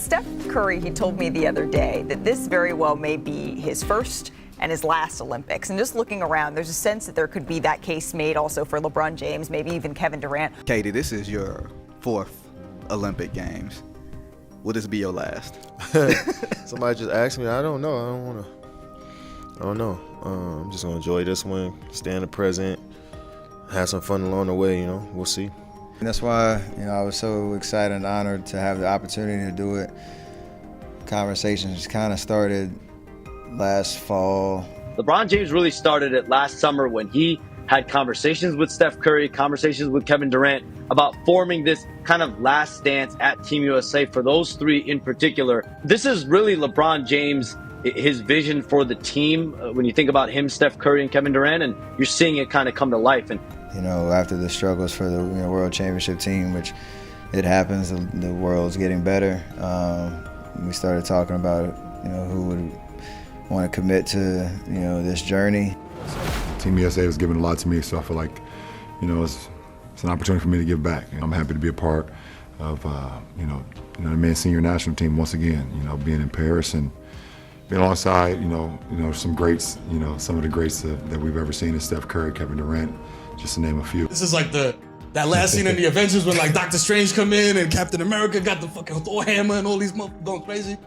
Steph Curry, he told me the other day that this very well may be his first and his last Olympics. And just looking around, there's a sense that there could be that case made also for LeBron James, maybe even Kevin Durant. Katie, this is your 4th Olympic Games. Will this be your last? Somebody just asked me. I don't know. I don't know. I'm just gonna enjoy this one, stay in the present, have some fun along the way. We'll see. And that's why I was so excited and honored to have the opportunity to do it. Conversations kind of started last fall. LeBron James really started it last summer when he had conversations with Steph Curry, conversations with Kevin Durant about forming this kind of last dance at Team USA for those three in particular. This is really LeBron James, his vision for the team when you think about him, Steph Curry, and Kevin Durant, and you're seeing it kind of come to life. And after the struggles for the World Championship team, which it happens, the world's getting better. We started talking about who would want to commit to this journey. Team USA has given a lot to me, so I feel like it's an opportunity for me to give back. I'm happy to be a part of the men's senior national team once again. Being in Paris and being alongside some greats. Some of the greats that we've ever seen is Steph Curry, Kevin Durant, just to name a few. This is like that last scene in the Avengers when like Doctor Strange come in and Captain America got the fucking Thor hammer and all these motherfuckers going crazy.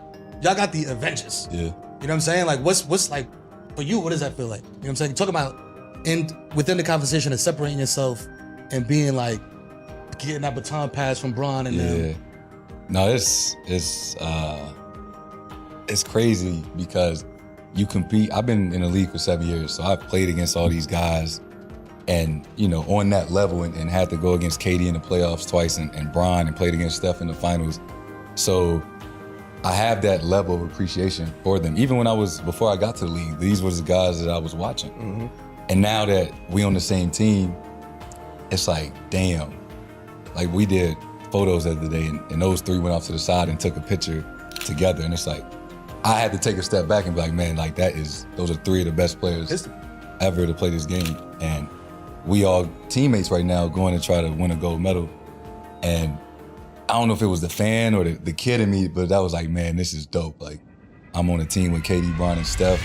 Y'all got the Avengers. Yeah. You know what I'm saying? Like what's like for you? What does that feel like? You know what I'm saying? You talk about within the conversation and separating yourself and being like getting that baton pass from Bron and them. No, it's crazy because you compete. I've been in the league for 7 years, so I've played against all these guys and, on that level and had to go against KD in the playoffs twice and Bron and played against Steph in the finals. So I have that level of appreciation for them. Even before I got to the league, these were the guys that I was watching. Mm-hmm. And now that we on the same team, it's like, damn. Like we did photos the other day and those three went off to the side and took a picture together. And it's like, I had to take a step back and be like, man, like those are three of the best players ever to play this game. And we all teammates right now going to try to win a gold medal. And I don't know if it was the fan or the kid in me, but that was like, man, this is dope. Like, I'm on a team with KD, Bron, and Steph.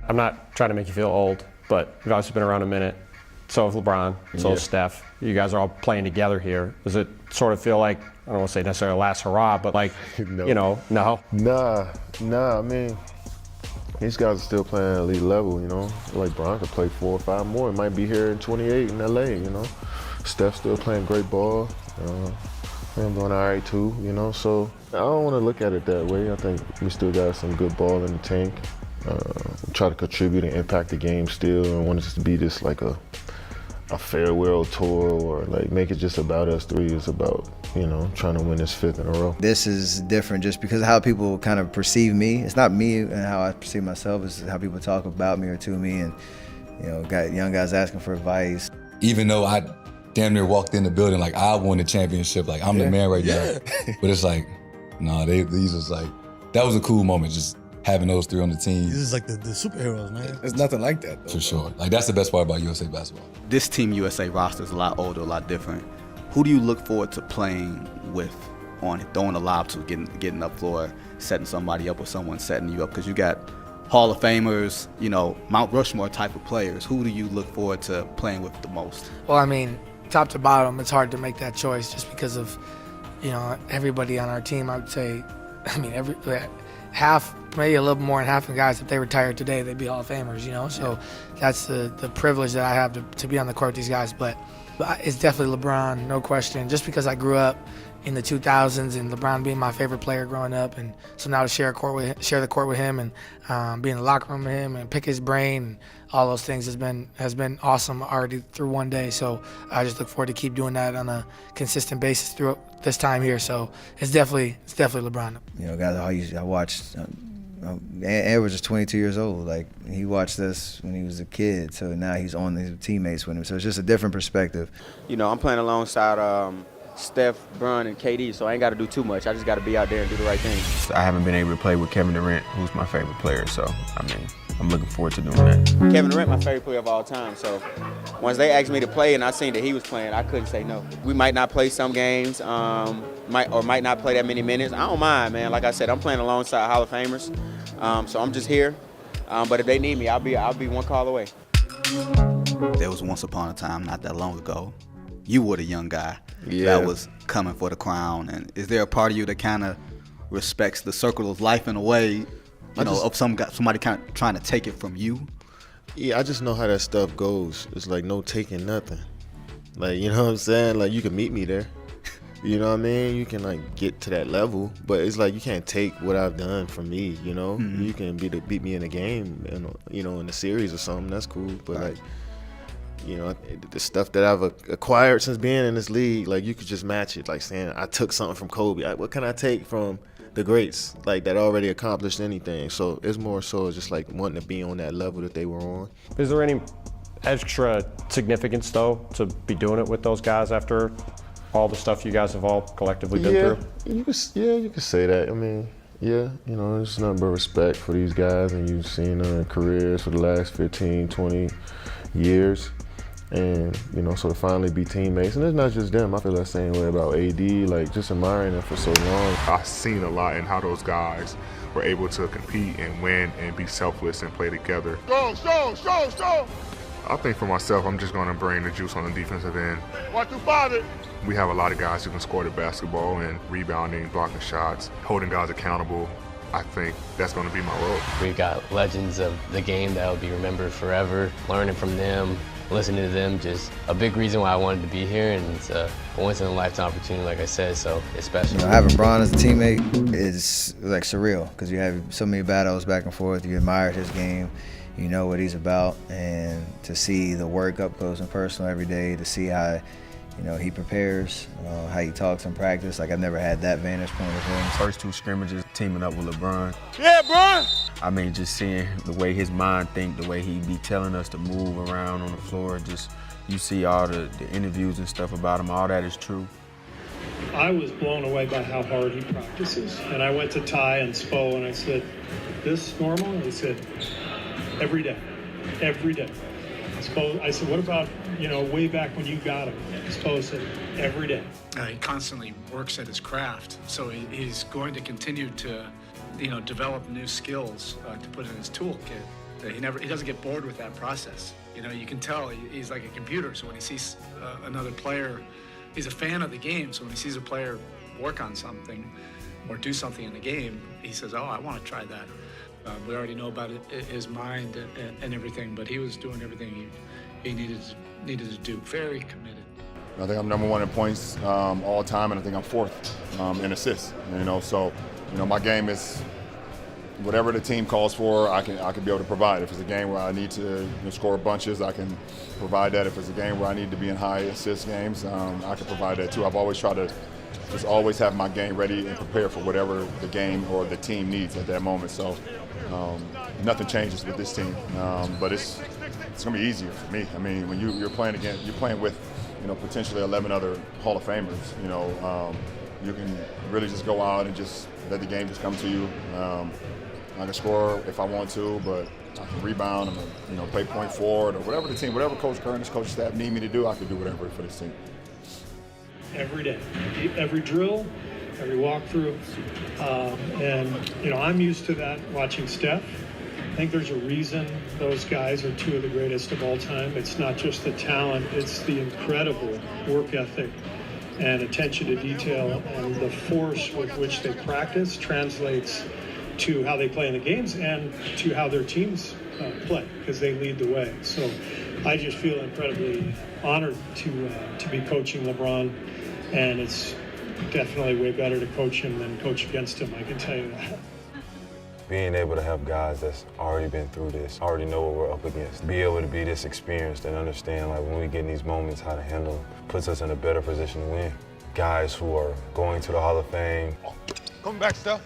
I'm not trying to make you feel old, but you've obviously been around a minute. So have LeBron, so has Steph. You guys are all playing together here. Does it sort of feel like, I don't want to say necessarily last hurrah, but like, no? Nah. I mean, these guys are still playing at elite level, Like Bron could play 4 or 5 more. It might be here in 28 in LA, Steph's still playing great ball. I'm doing all right too, So I don't want to look at it that way. I think we still got some good ball in the tank. Try to contribute and impact the game still, and want it to be just like a farewell tour or like make it just about us three. It's about trying to win this 5th in a row. This is different just because of how people kind of perceive me. It's not me and how I perceive myself. It's how people talk about me or to me, and got young guys asking for advice. Even though I damn near walked in the building like I won the championship, like I'm the man right now. But it's like, no, these was like, that was a cool moment, just having those three on the team. This is like the superheroes, man. There's nothing like that, though. For sure. Like that's the best part about USA basketball. This Team USA roster is a lot older, a lot different. Who do you look forward to playing with on throwing a lob to, getting up floor, setting somebody up or someone setting you up? Because you got Hall of Famers, Mount Rushmore type of players. Who do you look forward to playing with the most? Well, I mean, top to bottom, it's hard to make that choice just because of, everybody on our team. I would say, half, maybe a little more than half of the guys, if they retired today, they'd be Hall of Famers, So that's the privilege that I have to be on the court with these guys. But it's definitely LeBron, no question. Just because I grew up in the 2000s and LeBron being my favorite player growing up, and so now to share the court with him and be in the locker room with him and pick his brain and all those things has been awesome already through one day. So I just look forward to keep doing that on a consistent basis through this time here. So it's definitely LeBron. Guys, I watched Ed was just 22 years old. Like, he watched us when he was a kid, so now he's on his teammates with him. So it's just a different perspective. You know, I'm playing alongside Steph, Bron, and KD, so I ain't got to do too much. I just got to be out there and do the right thing. I haven't been able to play with Kevin Durant, who's my favorite player, so, I mean, I'm looking forward to doing that. Kevin Durant, my favorite player of all time, so once they asked me to play and I seen that he was playing, I couldn't say no. We might not play some games, might not play that many minutes. I don't mind, man. Like I said, I'm playing alongside Hall of Famers, so I'm just here. But if they need me, I'll be one call away. There was once upon a time, not that long ago, you were the young guy Yeah. that was coming for the crown. And is there a part of you that kind of respects the circle of life in a way, of somebody kind of trying to take it from you? Yeah, I just know how that stuff goes. It's like no taking nothing. Like, you know what I'm saying? Like, you can meet me there. You know what I mean? You can, like, get to that level. But it's like you can't take what I've done from me, you know? Mm-hmm. You can beat me in a game, in a series or something. That's cool. But, Right. like, the stuff that I've acquired since being in this league, like, you could just match it. Like, saying I took something from Kobe. What can I take from the greats, like, that already accomplished anything? So it's more so just, like, wanting to be on that level that they were on. Is there any extra significance, though, to be doing it with those guys after all the stuff you guys have all collectively been through? You could say that. I mean, yeah, there's nothing but respect for these guys, and you've seen their careers for the last 15, 20 years. And, so to finally be teammates, and it's not just them, I feel that same way about AD, like, just admiring them for so long. I've seen a lot in how those guys were able to compete and win and be selfless and play together. Strong. I think for myself, I'm just going to bring the juice on the defensive end. 1 through 5 We have a lot of guys who can score the basketball and rebounding, blocking shots, holding guys accountable. I think that's going to be my role. We've got legends of the game that will be remembered forever. Learning from them, listening to them, just a big reason why I wanted to be here, and it's a once-in-a-lifetime opportunity, like I said, so it's special. Having Bron as a teammate is, like, surreal, because you have so many battles back and forth. You admire his game, you know what he's about, and to see the work up close and personal every day, to see how he prepares, how he talks in practice. Like, I've never had that vantage point with him. First 2 scrimmages, teaming up with LeBron. Yeah, Bron! I mean, just seeing the way his mind think, the way he be telling us to move around on the floor, just you see all the interviews and stuff about him, all that is true. I was blown away by how hard he practices. And I went to Ty and Spo and I said, this normal? And he said, every day. I said, what about, way back when you got him? Spo said, every day. He constantly works at his craft, so he's going to continue to, develop new skills to put in his toolkit. He doesn't get bored with that process. You can tell he's like a computer, so when he sees another player, he's a fan of the game, so when he sees a player work on something or do something in the game, he says, oh, I want to try that. We already know about his mind and everything, but he was doing everything he needed to do. Very committed. I think I'm number 1 in points all time, and I think I'm 4th in assists. So my game is whatever the team calls for, I can be able to provide. If it's a game where I need to score bunches, I can provide that. If it's a game where I need to be in high assist games, I can provide that too. I've always tried to just always have my game ready and prepared for whatever the game or the team needs at that moment. So nothing changes with this team, but it's going to be easier for me. I mean, when you're playing with potentially 11 other Hall of Famers. You can really just go out and just let the game just come to you. I can score if I want to, but I can rebound and play point forward or whatever Coach Kerr and his coaching staff need me to do. I can do whatever for this team. Every day, every drill, every walkthrough, and I'm used to that watching Steph. I think there's a reason those guys are 2 of the greatest of all time. It's not just the talent, it's the incredible work ethic and attention to detail, and the force with which they practice translates to how they play in the games and to how their teams play, because they lead the way. So I just feel incredibly honored to be coaching LeBron, and it's definitely way better to coach him than coach against him, I can tell you that. Being able to have guys that's already been through this, already know what we're up against, be able to be this experienced and understand, like, when we get in these moments, how to handle them, puts us in a better position to win. Guys who are going to the Hall of Fame. Come back, Steph.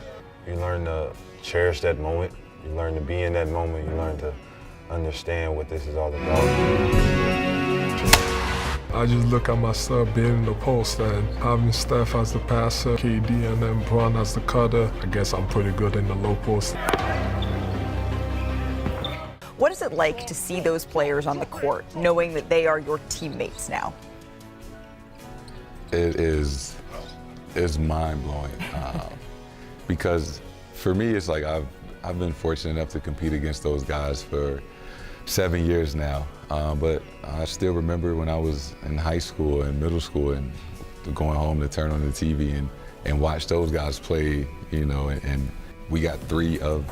You learn to cherish that moment. You learn to be in that moment. You learn to understand what this is all about. I just look at myself being in the post and having Steph as the passer, KD and then Bron as the cutter. I guess I'm pretty good in the low post. What is it like to see those players on the court, knowing that they are your teammates now? It's mind-blowing because for me, it's like I've been fortunate enough to compete against those guys for 7 years now. But I still remember when I was in high school and middle school and going home to turn on the TV and watch those guys play, you know, and we got 3 of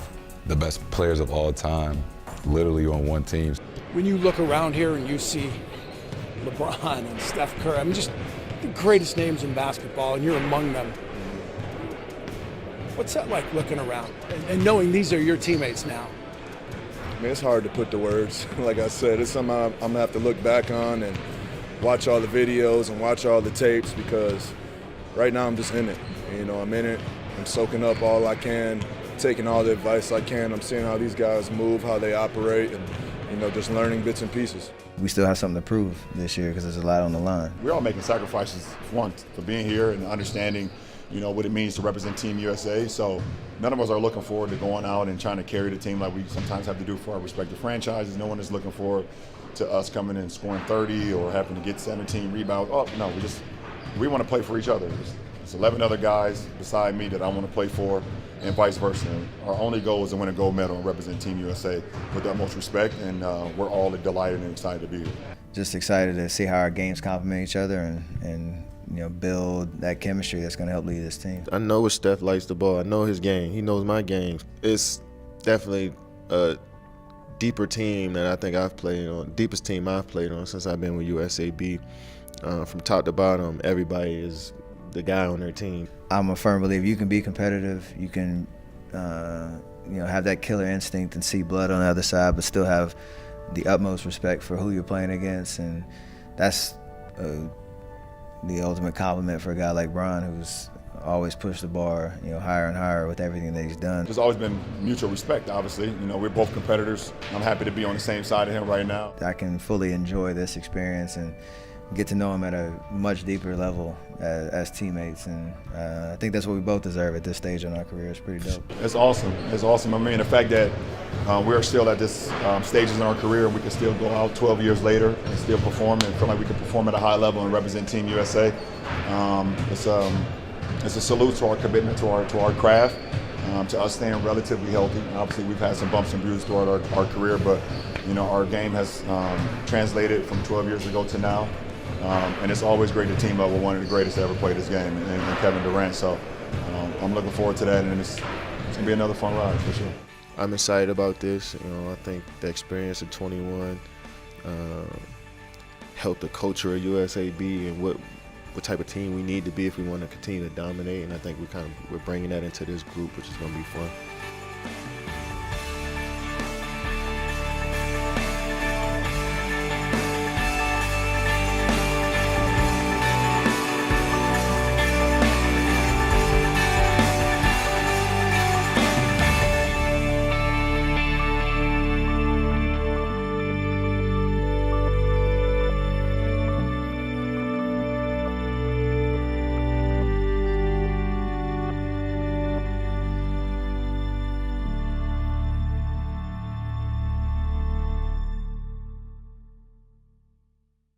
the best players of all time literally on one team. When you look around here and you see LeBron and Steph Curry, I mean, just the greatest names in basketball, and you're among them. What's that like looking around and knowing these are your teammates now? I mean, it's hard to put the words. Like I said, it's something I'm gonna have to look back on and watch all the videos and watch all the tapes, because right now I'm just in it. You know, I'm in it. I'm soaking up all I can, taking all the advice I can. I'm seeing how these guys move, how they operate, and, you know, just learning bits and pieces. We still have something to prove this year because there's a lot on the line. We're all making sacrifices, one, for being here and understanding, you know, what it means to represent Team USA. So none of us are looking forward to going out and trying to carry the team like we sometimes have to do for our respective franchises. No one is looking forward to us coming in and scoring 30 or having to get 17 rebounds. Oh, no, we want to play for each other. There's 11 other guys beside me that I want to play for, and vice versa. Our only goal is to win a gold medal and represent Team USA with the utmost respect, and we're all delighted and excited to be here. Just excited to see how our games complement each other and you know, build that chemistry that's going to help lead this team. I know what Steph likes the ball. I know his game. He knows my game. It's definitely a deeper team that I think I've played on, deepest team I've played on since I've been with USAB. From top to bottom, everybody is the guy on their team. I'm a firm believer you can be competitive, you can you know, have that killer instinct and see blood on the other side, but still have the utmost respect for who you're playing against, and that's the ultimate compliment for a guy like Bron, who's always pushed the bar, you know, higher and higher with everything that he's done. There's always been mutual respect, obviously. You know, we're both competitors. I'm happy to be on the same side of him right now. I can fully enjoy this experience and get to know him at a much deeper level as teammates, and I think that's what we both deserve at this stage in our career. It's pretty dope. It's awesome. It's awesome. I mean, the fact that we're still at this stages in our career and we can still go out 12 years later and still perform and feel like we can perform at a high level and represent Team USA. It's a salute to our commitment to our craft, to us staying relatively healthy. Obviously, we've had some bumps and bruises throughout our career, but you know, our game has translated from 12 years ago to now. And it's always great to team up with one of the greatest to ever play this game, and Kevin Durant. So I'm looking forward to that, and it's going to be another fun ride for sure. I'm excited about this. You know, I think the experience of 21 helped the culture of USAB and what type of team we need to be if we want to continue to dominate. And I think we're bringing that into this group, which is going to be fun.